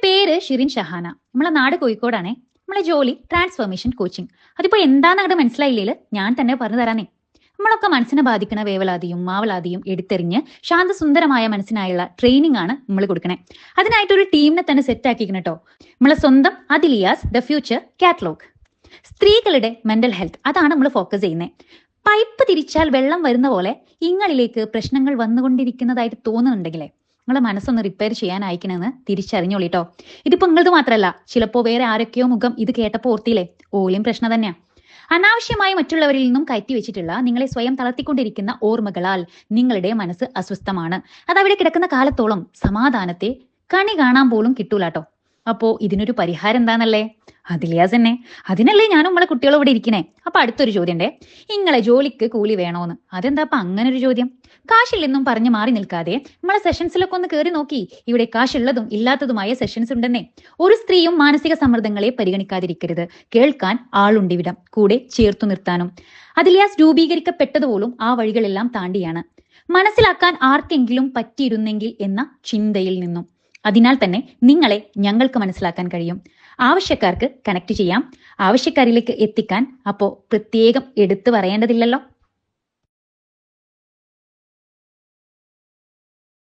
പേര് ഷിറിൻ ഷഹാന. നമ്മളെ നാട് കോഴിക്കോടാണേ. നമ്മളെ ജോലി ട്രാൻസ്ഫോർമേഷൻ കോച്ചിങ്. അതിപ്പോ എന്താന്ന് അങ്ങോട്ട് മനസ്സിലായില്ലേ, ഞാൻ തന്നെ പറഞ്ഞു തരാനേ. നമ്മളൊക്കെ മനസ്സിനെ ബാധിക്കുന്ന വേവലാതിയും മാവലാതിയും എടുത്തെറിഞ്ഞ് ശാന്തസുന്ദരമായ മനസ്സിനായുള്ള ട്രെയിനിങ് ആണ് നമ്മൾ കൊടുക്കണേ. അതിനായിട്ടൊരു ടീമിനെ തന്നെ സെറ്റ് ആക്കിക്കണം കേട്ടോ. നമ്മളെ സ്വന്തം അദിലിയാസ് ദ ഫ്യൂച്ചർ കാറ്റലോഗ്. സ്ത്രീകളുടെ മെന്റൽ ഹെൽത്ത്, അതാണ് നമ്മൾ ഫോക്കസ് ചെയ്യുന്നത്. പൈപ്പ് തിരിച്ചാൽ വെള്ളം വരുന്ന പോലെ ഇങ്ങളിലേക്ക് പ്രശ്നങ്ങൾ വന്നുകൊണ്ടിരിക്കുന്നതായിട്ട് തോന്നുന്നുണ്ടെങ്കിലേ നിങ്ങളെ മനസ്സൊന്ന് റിപ്പയർ ചെയ്യാൻ അയക്കണമെന്ന് തിരിച്ചറിഞ്ഞോളിട്ടോ. ഇതിപ്പോ നിങ്ങളത് മാത്രമല്ല, ചിലപ്പോ വേറെ ആരൊക്കെയോ മുഖം ഇത് കേട്ടപ്പോ ഓർത്തിയില്ലേ, ഓലിയും പ്രശ്നം തന്നെയാ. അനാവശ്യമായി മറ്റുള്ളവരിൽ നിന്നും കയറ്റി വെച്ചിട്ടുള്ള നിങ്ങളെ സ്വയം തളർത്തിക്കൊണ്ടിരിക്കുന്ന ഓർമ്മകളാൽ നിങ്ങളുടെ മനസ്സ് അസ്വസ്ഥമാണ്. അതവിടെ കിടക്കുന്ന കാലത്തോളം സമാധാനത്തെ കണി കാണാൻ പോലും കിട്ടൂലാട്ടോ. അപ്പോ ഇതിനൊരു പരിഹാരം എന്താന്നല്ലേ? അതിലിയാസ് തന്നെ. അതിനല്ലേ ഞാനും നമ്മളെ കുട്ടികളും ഇവിടെ ഇരിക്കണേ. അപ്പൊ അടുത്തൊരു ചോദ്യം ഉണ്ടേ, നിങ്ങളെ ജോലിക്ക് കൂലി വേണോന്ന്. അതെന്താ അപ്പൊ അങ്ങനെ ഒരു ചോദ്യം? കാശില്ലെന്നും പറഞ്ഞ് മാറി നിൽക്കാതെ നമ്മളെ സെഷൻസിലൊക്കെ ഒന്ന് കയറി നോക്കി. ഇവിടെ കാശുള്ളതും ഇല്ലാത്തതുമായ സെഷൻസ് ഉണ്ടെന്നേ. ഒരു സ്ത്രീയും മാനസിക സമ്മർദ്ദങ്ങളെ പരിഗണിക്കാതിരിക്കരുത്. കേൾക്കാൻ ആളുണ്ടിവിടം, കൂടെ ചേർത്തു നിർത്താനും. അതിലിയാസ് രൂപീകരിക്കപ്പെട്ടതുപോലും ആ വഴികളെല്ലാം താണ്ടിയാണ്. മനസ്സിലാക്കാൻ ആർക്കെങ്കിലും പറ്റിയിരുന്നെങ്കിൽ എന്ന ചിന്തയിൽ നിന്നും. അതിനാൽ തന്നെ നിങ്ങളെ ഞങ്ങൾക്ക് മനസ്സിലാക്കാൻ കഴിയും. ആവശ്യക്കാർക്ക് കണക്ട് ചെയ്യാം, ആവശ്യക്കാരിലേക്ക് എത്തിക്കാൻ അപ്പോ പ്രത്യേകം എടുത്തു പറയേണ്ടതില്ലല്ലോ.